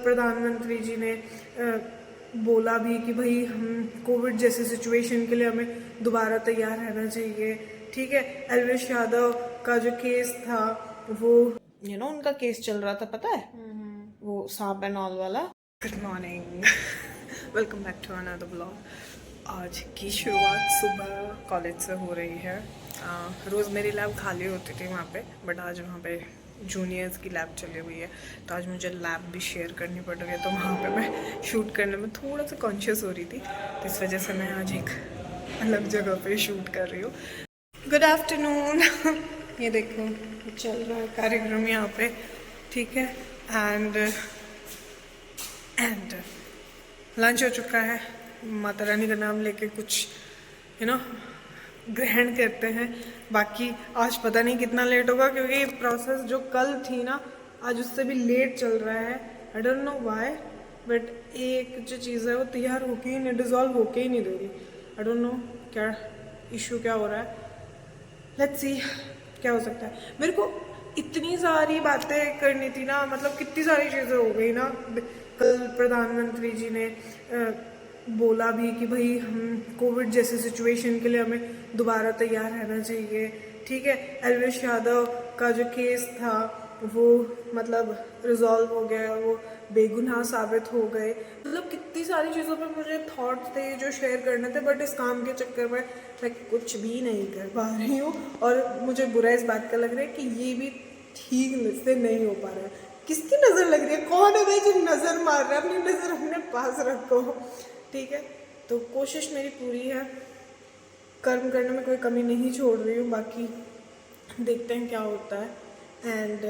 प्रधानमंत्री जी ने बोला भी कि भाई हम कोविड जैसी सिचुएशन के लिए हमें दोबारा तैयार रहना चाहिए। ठीक है, अलवेश यादव का जो केस था वो उनका केस चल रहा था, पता है, वो सांप एंड ऑल वाला। Good morning, welcome back to another blog. आज की शुरुआत सुबह कॉलेज से हो रही है। रोज़ मेरी लैब खाली होती थी वहाँ पे, बट आज वहाँ पे जूनियर्स की लैब चली हुई है, तो आज मुझे लैब भी शेयर करनी पड़ रही है, तो वहाँ पे मैं शूट करने में थोड़ा सा कॉन्शियस हो रही थी, तो इस वजह से मैं आज एक अलग जगह पे शूट कर रही हूँ। Good afternoon. ये देखो चल रहा है कार्यक्रम यहाँ पे, ठीक है, एंड लंच हो चुका है। माता रानी का नाम लेके कुछ ग्रहण करते हैं। बाकी आज पता नहीं कितना लेट होगा, क्योंकि प्रोसेस जो कल थी ना, आज उससे भी लेट चल रहा है। I don't know why, but एक जो चीज़ है वो तैयार होके ही नहीं, डिज़ोल्व होके ही नहीं दे रही। आई डोंट नो क्या इशू क्या हो रहा है। लेट्स सी क्या हो सकता है। मेरे को इतनी सारी बातें करनी थी ना, मतलब कितनी सारी चीज़ें हो गई ना। कल प्रधानमंत्री जी ने बोला भी कि भाई हम कोविड जैसे सिचुएशन के लिए हमें दोबारा तैयार रहना चाहिए। ठीक है, अलवेश यादव का जो केस था वो मतलब रिजॉल्व हो गया, वो बेगुनाह साबित हो गए। मतलब कितनी सारी चीज़ों पे मुझे थॉट्स थे जो शेयर करने थे, बट इस काम के चक्कर में मैं कुछ भी नहीं कर पा रही हूँ। और मुझे बुरा इस बात का लग रहा है कि ये भी ठीक से नहीं हो पा रहा है। किसकी नज़र लग रही है? कौन है भाई जो नज़र मार रहा है? अपनी नज़र अपने पास रखो, ठीक है। तो कोशिश मेरी पूरी है, कर्म करने में कोई कमी नहीं छोड़ रही हूँ। बाकी देखते हैं क्या होता है। एंड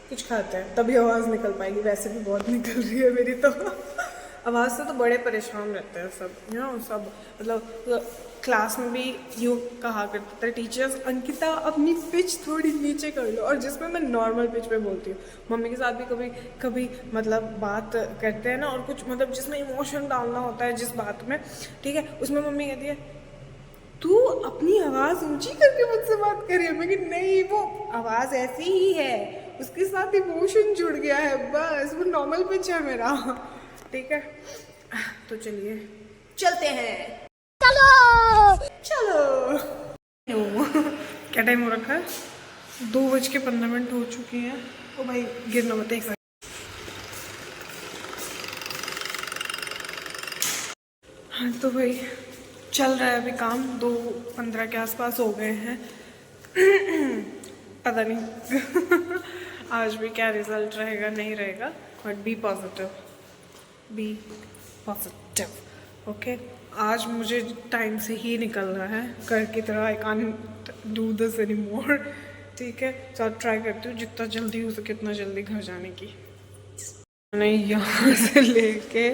कुछ खाते हैं तभी आवाज़ निकल पाएगी, वैसे भी बहुत निकल रही है मेरी तो। आवाज़ से तो बड़े परेशान रहते हैं सब, सब मतलब क्लास में भी यूँ कहा करते थे टीचर्स, अंकिता अपनी पिच थोड़ी नीचे कर लो। और जिसमें मैं नॉर्मल पिच पे बोलती हूँ, मम्मी के साथ भी कभी कभी मतलब बात करते हैं ना, और कुछ मतलब जिसमें इमोशन डालना होता है जिस बात में, ठीक है, उसमें मम्मी कहती है तू अपनी आवाज़ ऊंची करके मुझसे बात कर रही है। मैं कि नहीं, वो आवाज़ ऐसी ही है, उसके साथ इमोशन जुड़ गया है, बस वो नॉर्मल पिच है मेरा, ठीक है। तो चलिए चलते हैं, चलो चलो। क्या टाइम हो रखा है? 2:15 हो चुकी हैं। ओ भाई गिरना मत, एक सेकंड। हाँ तो भाई चल रहा है अभी काम, 2:15 के आसपास हो गए हैं। पता नहीं आज भी क्या रिजल्ट रहेगा नहीं रहेगा, but be positive, be positive, okay. आज मुझे टाइम से ही निकलना है, कर की तरह I can't do this any more, ठीक है। तो ट्राई करती हूँ जितना जल्दी हो सके उतना जल्दी घर जाने की। मैंने यहाँ से लेके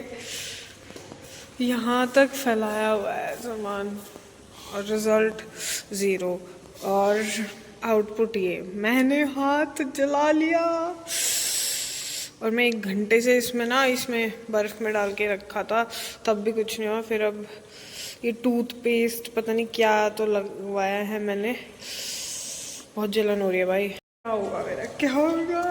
यहाँ तक फैलाया हुआ है सामान, और रिज़ल्ट 0, और आउटपुट ये, मैंने हाथ जला लिया। और मैं 1 घंटे से इसमें बर्फ़ में डाल के रखा था, तब भी कुछ नहीं हुआ। फिर अब ये टूथपेस्ट पता नहीं क्या तो लगवाया है मैंने, बहुत जलन हो रही है भाई। क्या होगा मेरा, क्या होगा?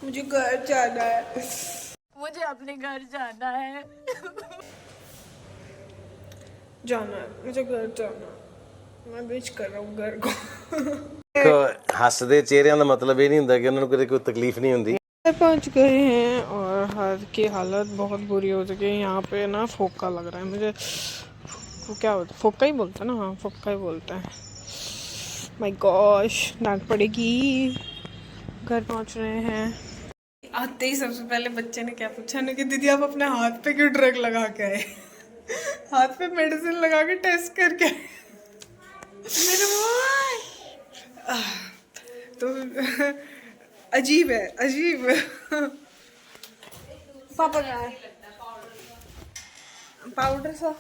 मुझे घर जाना है, मुझे अपने घर जाना है। जाना है, मुझे घर जाना है। मैं विश कर रहा हूँ घर को। हसदे चेहरिਆਂ ਦਾ मतलब ये नहीं ਹੁੰਦਾ कि उन्होंने कोई तकलीफ नहीं होती। पहुंच गए हैं और हाथ की हालत बहुत बुरी हो चुकी है। यहाँ पे ना फोका लग रहा है मुझे, वो क्या होता है, फोका ही बोलता है ना? हाँ फोका ही बोलता है। माय गॉश, डांट पड़ेगी। घर पहुंच रहे हैं। आते ही सबसे पहले बच्चे ने क्या पूछा ना कि दीदी आप अपने हाथ पे क्यों ड्रग लगा के आए? हाथ पे मेडिसिन लगा के टेस्ट करके मेरे तो अजीब है, अजीब। पापा क्या है? पाउडर सा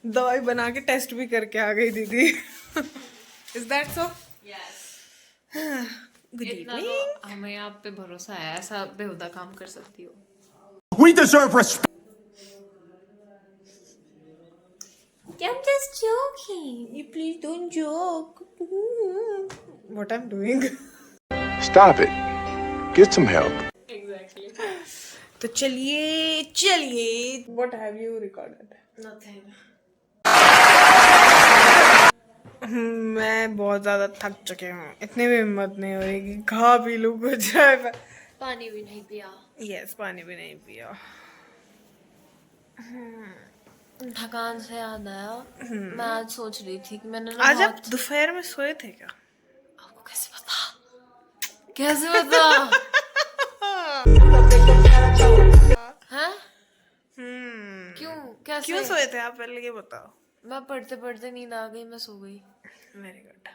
दवाई बना के टेस्ट भी करके आ गई दीदी। Is that so? Good evening. हमें आप पे भरोसा है, ऐसा बेहुदा काम कर सकती हो। We deserve respect. I'm just joking. You please don't joke. What I'm doing. Stop it. Get some help. Exactly. तो चलिए. What have you recorded? Nothing. मैं बहुत ज्यादा थक चुके हूँ. इतनी भी हिम्मत नहीं हो रही कि खा पी लूँ कुछ. पानी भी नहीं पिया. यस, पानी भी नहीं पिया. थकान से याद आया. मैं आज सोच रही थी कि मैंने ना आज आप दोपहर में सोए थे क्या? आपको कैसे पता? कैसे पता? हाँ? क्यों? कैसे? क्यों सोए थे आप, पहले ये बताओ. मैं पढ़ते पढ़ते नींद आ गई, मैं सो गई. Very good.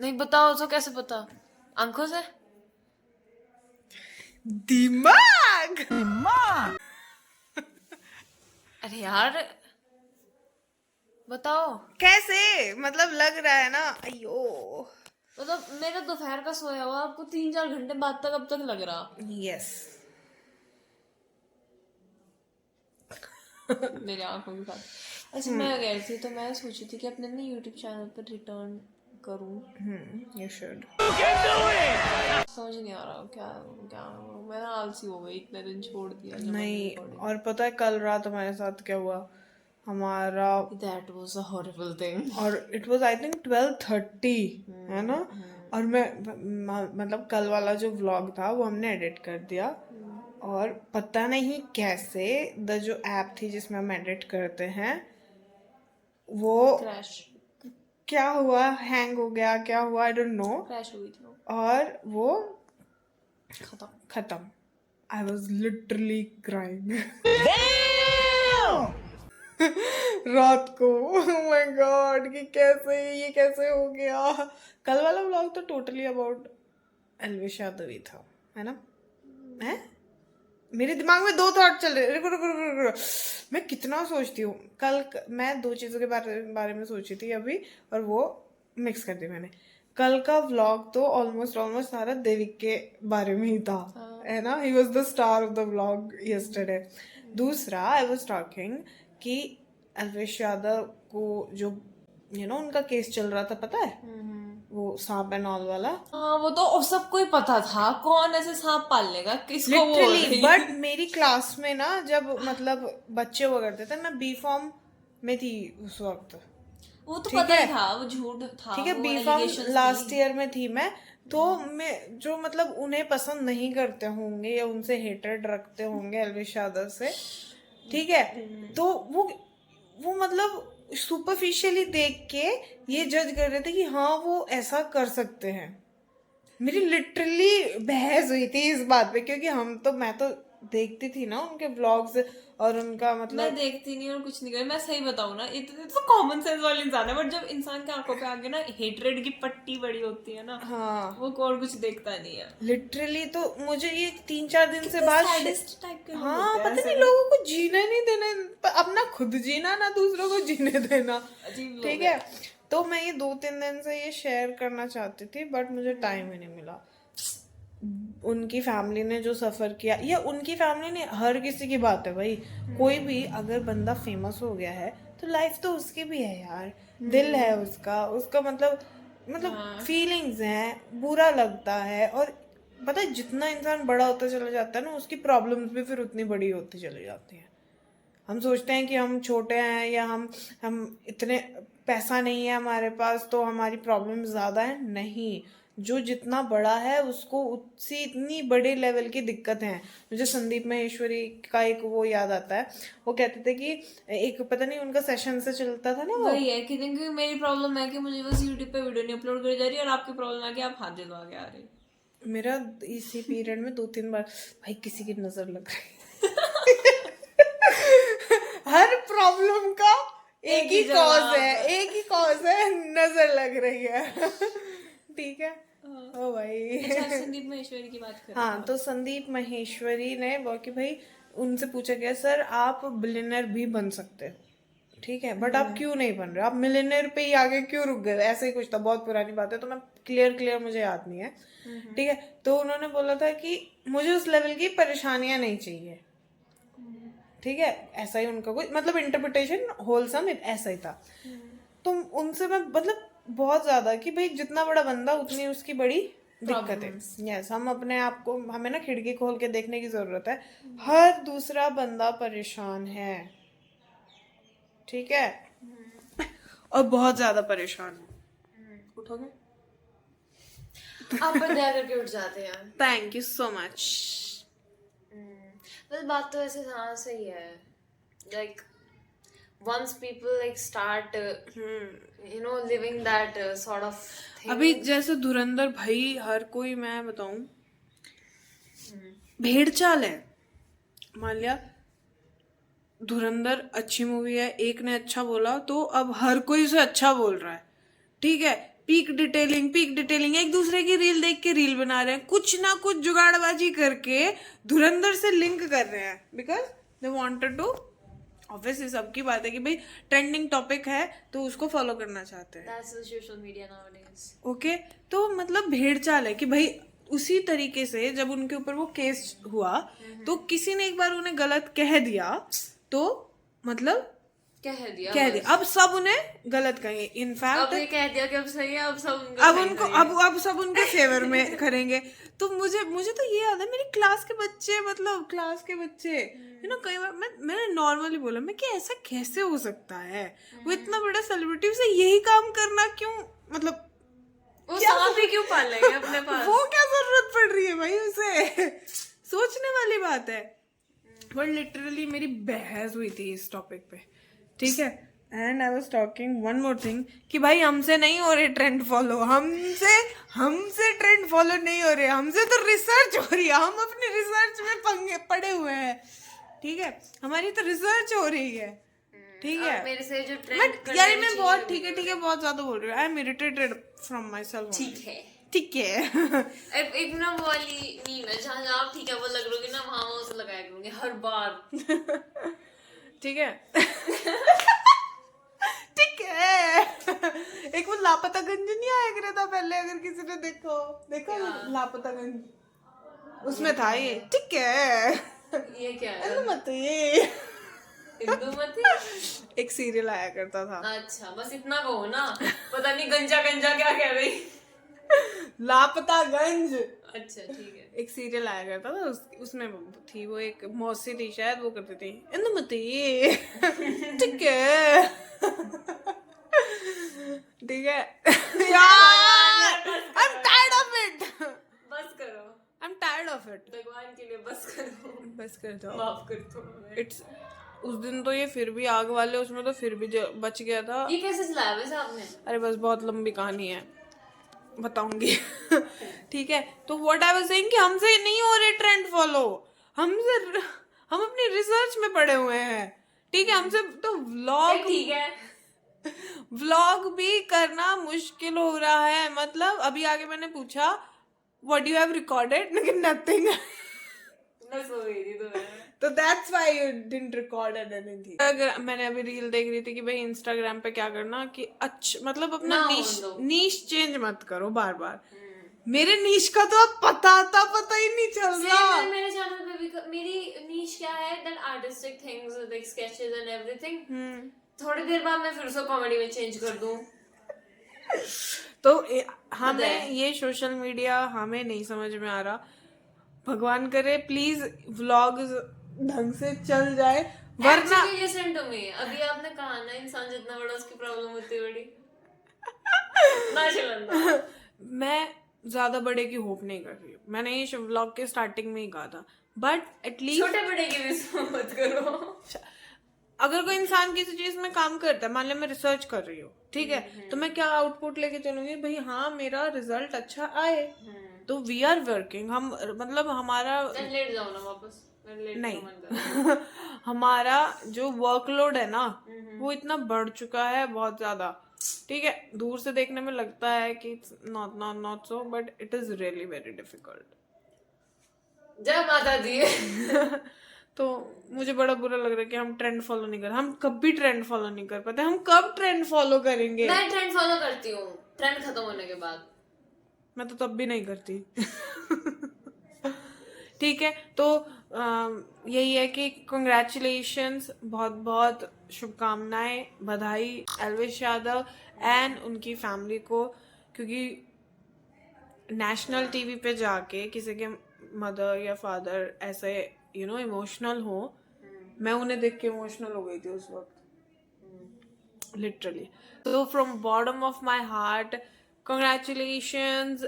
नहीं बताओ तो कैसे पता? आंखों से? दिमाग. अरे यार बताओ. कैसे, मतलब लग रहा है ना. अयो. मतलब मेरा दोपहर का सोया हुआ आपको 3-4 घंटे बाद तक अब तक लग रहा. यस. मेरी आंखों के साथ. अच्छा मैं गई थी तो मैं सोची थी कि अपने ना यूट्यूब चैनल पर रिटर्न करूं. You should. समझ नहीं आ रहा क्या क्या. मैं ना आलसी हो गई, इतने दिन छोड़ दिया. नहीं, और पता है कल रात हमारे साथ क्या हुआ. हमारा that was a horrible thing. और इट वाज आई थिंक 12:30 है ना. और मैं मतलब कल वाला जो व्लॉग था वो हमने एडिट कर दिया. और पता नहीं कैसे द जो ऐप थी जिसमें हम एडिट करते हैं वो क्रैश क्या हुआ, हैंग हो गया, क्या हुआ, आई डोंट नो. क्रैश हो गई थी वो. और वो खत्म. खत्म. आई वॉज लिटरली क्राइंग रात को. माय गॉड कि कैसे ये कैसे हो गया. कल वाला व्लॉग तो टोटली अबाउट अलविश यादव ही था, है ना. है मेरे दिमाग में 2 थॉट चल रहे. रुको. मैं कितना सोचती हूँ. कल मैं 2 चीज़ों के बारे में सोची थी अभी और वो मिक्स कर दी मैंने. कल का व्लॉग तो ऑलमोस्ट सारा देविक के बारे में ही था, है ना. He was the star of the vlog yesterday. दूसरा आई वॉज टॉकिंग कि अलविश यादव को जो उनका केस चल रहा था, पता है वो सांप एंड ऑल वाला. हाँ वो तो सबको ही पता था. कौन ऐसे सांप पाल लेगा, किसको वो लिटरली. बट मेरी क्लास में ना जब मतलब बच्चे हुआ करते थे, मैं बी फॉर्म में थी उस वक्त. वो तो पता ही था वो झूठ था. ठीक है, बी फॉर्म लास्ट ईयर में थी मैं. तो मैं जो मतलब उन्हें पसंद नहीं करते होंगे या उनसे हेटेड रखते होंगे अलविश यादव से, ठीक है, तो वो मतलब सुपरफिशियली देख के ये जज कर रहे थे कि हाँ वो ऐसा कर सकते हैं. मेरी लिटरली बहस हुई थी इस बात पे, क्योंकि मैं तो देखती थी ना उनके व्लॉग्स और उनका मतलब. मैं देखती नहीं और कुछ नहीं कर. मैं सही बताऊं ना, इतने तो कॉमन सेंस वाले इंसान है, बट जब इंसान के आंखों पे आगे ना हेट्रेड की पट्टी बड़ी होती है ना, हाँ वो और कुछ देखता नहीं है. लिटरली. तो मुझे ये 3-4 दिन से बाद सैडिस्ट टाइप के लोग हाँ होते हैं पता नहीं लोगों को जीने नहीं देना, अपना खुद जीना ना दूसरों को जीने देना. अजीब लोग ठीक है. तो मैं ये 2-3 दिन से ये शेयर करना चाहती थी बट मुझे टाइम ही नहीं मिला. उनकी फैमिली ने जो सफ़र किया, या उनकी फैमिली ने, हर किसी की बात है भाई. कोई भी अगर बंदा फेमस हो गया है तो लाइफ तो उसकी भी है यार. दिल है उसका मतलब फीलिंग्स हैं, बुरा लगता है. और पता है जितना इंसान बड़ा होता चला जाता है ना उसकी प्रॉब्लम्स भी फिर उतनी बड़ी होती चली जाती हैं. हम सोचते हैं कि हम छोटे हैं या हम इतने पैसा नहीं है हमारे पास तो हमारी प्रॉब्लम ज़्यादा है. नहीं, जो जितना बड़ा है उसको उससे इतनी बड़े लेवल की दिक्कत है. मुझे संदीप महेश्वरी का एक वो याद आता है. वो कहते थे कि एक पता नहीं उनका सेशन से चलता था ना वो. वही है कि क्योंकि मेरी प्रॉब्लम है कि मुझे बस यूट्यूब पे वीडियो नहीं अपलोड करी जा रही, और आपकी प्रॉब्लम है कि आप हाथ दिलवा के आ रही. मेरा इसी पीरियड में 2-3 बार भाई किसी की नजर लग रही. हर प्रॉब्लम का एक ही कॉज है, नजर लग रही है. ठीक है. ओ भाई. अच्छा संदीप महेश्वरी की बात कर. हाँ, तो संदीप महेश्वरी ने बोला कि भाई उनसे पूछा गया सर आप बिलियनर भी बन सकते हो, ठीक है, बट आप क्यों नहीं बन रहे, आप मिलियनर पे ही आगे क्यों रुक गए. ऐसे ही कुछ था, बहुत पुरानी बात है तो मैं क्लियर मुझे याद नहीं है. ठीक है. तो उन्होंने बोला था कि मुझे उस लेवल की परेशानियां नहीं चाहिए. ठीक है, ऐसा ही उनका कोई मतलब इंटरप्रिटेशन होलसम ऐसा ही था। तो उनसे मैं मतलब बहुत ज्यादा कि भाई जितना बड़ा बंदा उतनी उसकी बड़ी दिक्कत है। यस, हम अपने आप को, हमें ना खिड़की खोल के देखने की जरूरत है। हर दूसरा बंदा परेशान है, ठीक है, और बहुत ज्यादा परेशान है। उठोगे? आप बंदा करके उठ जाते हैं। Thank you so much. बस बात तो ऐसे हाँ सही है, like once people like start you know living that sort of thing. अभी जैसे धुरंधर भाई, हर कोई, मैं बताऊं, भेड़ चाल है। मान लिया धुरंधर अच्छी मूवी है, एक ने अच्छा बोला तो अब हर कोई उसे अच्छा बोल रहा है, ठीक है। पीक डिटेलिंग, एक दूसरे की रील देख के रील बना रहे हैं, कुछ ना कुछ जुगाड़बाजी करके धुरंधर से लिंक कर रहे हैं, because they wanted to, obviously सबकी बात है कि भाई ट्रेंडिंग टॉपिक है तो उसको फॉलो करना चाहते हैं। That's the social media nowadays. Okay, तो मतलब भेड़ चाल है कि भाई उसी तरीके से जब उनके ऊपर वो केस हुआ तो किसी ने एक बार उन्हें गलत कह दिया तो मतलब कह दिया, अब सब उन्हें गलत कहेंगे। इनफैक्ट अब ये कह दिया कि अब सही है, अब सब उनका अब उनको अब सब उनके फेवर में करेंगे। तो मुझे तो ये याद है, मेरी क्लास के बच्चे यू नो, कई बार मैंने नॉर्मली बोला मैं कि ऐसा कैसे हो सकता है, वो इतना बड़ा सेलिब्रिटी, उसे यही काम करना क्यों, मतलब वो सांप ही क्यों पाल लेंगे अपने पास, वो क्या जरूरत पड़ रही है भाई उसे? सोचने वाली बात है। बट लिटरली मेरी बहस हुई थी इस टॉपिक पे, ठीक है। And I was talking one more thing कि भाई हमसे नहीं हो रहे ट्रेंड फॉलो, हमसे ट्रेंड फॉलो नहीं हो रहे, हमसे तो रिसर्च हो रही है, हम अपनी रिसर्च में पंगे पड़े हुए हैं, ठीक है, हमारी तो रिसर्च हो रही है, ठीक है। मेरे से जो यार मैं बहुत ठीक है बहुत ज्यादा बोल रही हूँ, I am irritated from my self. ठीक है एक ना वो वाली मीम है जहाँ आप ठीक है वो लग रही ना, वहाँ उसे लगाया करूंगी हर बार, ठीक है ठीक है। एक वो लापतागंज नहीं आया कर था पहले, अगर किसी ने देखो लापतागंज, उसमें था ये, ठीक है। ये क्या है? इंदुमती एक सीरियल आया करता था। अच्छा, बस इतना कहो ना, पता नहीं गंजा क्या कह रही। लापतागंज, अच्छा ठीक है। एक सीरियल आया करता था, उसमें थी वो एक मौसी थी शायद, वो करती थी इंदुमती ठीक है ठीक है यार, I'm tired of it, बस करो, I'm tired of it, भगवान के लिए बस करो, बस कर जाओ, माफ कर दो। इट्स उस दिन तो ये फिर भी आग वाले, उसमें तो फिर भी बच गया था। ये कैसे चलाया वैसे आपने? अरे बस बहुत लंबी कहानी है, बताऊंगी ठीक है। तो व्हाट आई वाज सेइंग कि हमसे नहीं हो रहे ट्रेंड फॉलो, हम अपनी रिसर्च में पड़े हुए हैं, ठीक है। हमसे तो व्लॉग भी करना मुश्किल हो रहा है। मतलब अभी आगे मैंने पूछा व्हाट यू हैव रिकॉर्डेड, लेकिन नथिंग, मैं सो गई थी तो that's why you didn't record anything. अगर मैंने अभी रील देख रही थी कि भाई इंस्टाग्राम पे क्या करना कि अच्छा, मतलब अपना नीश चेंज मत करो बार बार। मेरे नीश का तो अब पता ही नहीं चल रहा। मेरे चैनल पे भी मेरी नीश क्या है, that artistic things like sketches and everything. थोड़ी देर बाद मैं फिर से कॉमेडी में चेंज कर दूं। तो हमें ये सोशल मीडिया हमें नहीं समझ में आ रहा। भगवान करे प्लीज व्लॉग्स ढंग से चल जाए, वरना लिसन टू मी, अभी आपने कहा ना इंसान जितना बड़ा उसकी प्रॉब्लम होती है बड़ी ना चलना। मैं ज्यादा बड़े की होप नहीं कर रही हूँ, मैंने ये व्लॉग के स्टार्टिंग में ही कहा था, बट एटलीस्ट छोटे बड़े की भी मत करो। अगर कोई इंसान किसी चीज में काम करता है, मान लिया मैं रिसर्च कर रही हूँ, ठीक है, तो मैं क्या आउटपुट लेके चलूंगी भाई, हाँ मेरा रिजल्ट अच्छा आए, तो वी आर वर्किंग, हम मतलब हमारा लेट जाओ ना वापस, नहीं हमारा जो वर्कलोड है ना वो इतना बढ़ चुका है बहुत ज्यादा, ठीक है। दूर से देखने में लगता है कि it's not so, but it is really very difficult. जय माता दी। तो मुझे बड़ा बुरा लग रहा है कि हम ट्रेंड फॉलो नहीं कर, हम कभी ट्रेंड फॉलो नहीं कर पाते। हम कब ट्रेंड फॉलो करेंगे? मैं ट्रेंड फॉलो करती हूँ ट्रेंड खत्म होने के बाद। मैं तो तब भी नहीं करती ठीक है, तो यही है कि कंग्रेचुलेशंस, बहुत बहुत शुभकामनाएं, बधाई एल्विश यादव एंड उनकी फैमिली को, क्योंकि नेशनल टीवी पे जाके किसी के मदर या फादर ऐसे इमोशनल हो, मैं उन्हें देख के इमोशनल हो गई थी उस वक्त, literally. So from bottom of my heart, congratulations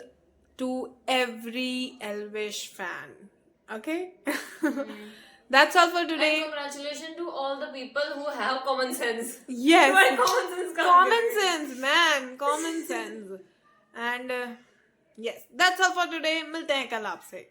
to every Elvish fan. Okay? That's all for today. And congratulations to all the people who have common sense. Yes. You are common sense. Common sense, man. Common sense. And yes, that's all for today. मिलते हैं कल आपसे.